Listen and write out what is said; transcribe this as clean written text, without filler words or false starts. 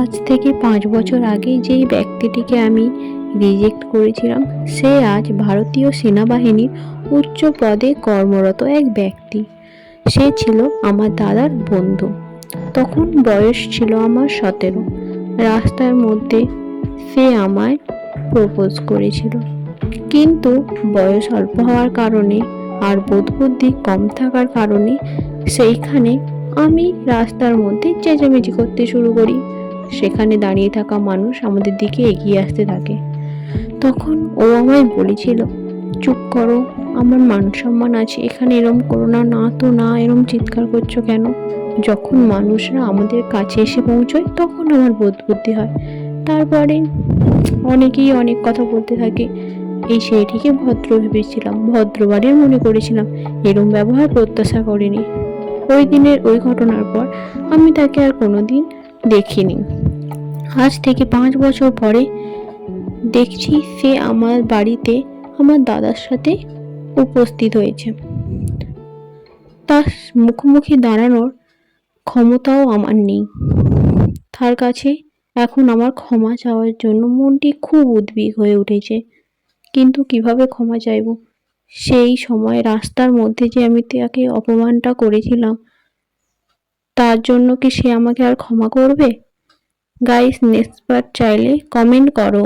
আজ থেকে 5 বছর আগে যেই ব্যক্তিটিকে আমি রিজেক্ট করেছিলাম, সে আজ ভারতীয় সেনাবাহিনীর উচ্চ পদে কর্মরত এক ব্যক্তি। সে ছিল আমার দাদার বন্ধু। তখন বয়স ছিল আমার 17। রাস্তার মধ্যে সে আমায় প্রপোজ করেছিল, কিন্তু বয়স অল্প হওয়ার কারণে আর বোধবুদ্ধি কম থাকার কারণে সেইখানে আমি রাস্তার মধ্যে চেঁচামেচি করতে শুরু করি। সেখানে দাঁড়িয়ে থাকা মানুষ আমাদের দিকে এগিয়ে আসতে থাকে। তখন ও আমায় বলেছিল, চুপ করো, আমার মান সম্মান আছে, এখানে এরম করো না, না তো না, এরম চিৎকার করছো কেন? যখন মানুষরা আমাদের কাছে এসে পৌঁছয় তখন আমার বোধ বুদ্ধি হয়। তারপরে অনেকেই অনেক কথা বলতে থাকে। এই সেইটিকে ভদ্র ভেবেছিলাম, ভদ্রবাড়ির মনে করেছিলাম, এরম ব্যবহার প্রত্যাশা করিনি। ওই দিনের ওই ঘটনার পর আমি তাকে আর কোনোদিন দেখিনি। আজ থেকে 5 বছর পরে দেখছি সে আমার বাড়িতে আমার দাদার সাথে উপস্থিত হয়েছে। তার মুখোমুখি দাঁড়ানোর ক্ষমতাও আমার নেই। তার কাছে এখন আমার ক্ষমা চাওয়ার জন্য মনটি খুব উদ্বিগ হয়ে উঠেছে। কিন্তু কিভাবে ক্ষমা চাইব? সেই সময় রাস্তার মধ্যে যে আমি তাকে অপমানটা করেছিলাম, তার জন্য কি সে আমাকে আর ক্ষমা করবে? গাইস, নেক্সট পার্ট চাইলে কমেন্ট করো।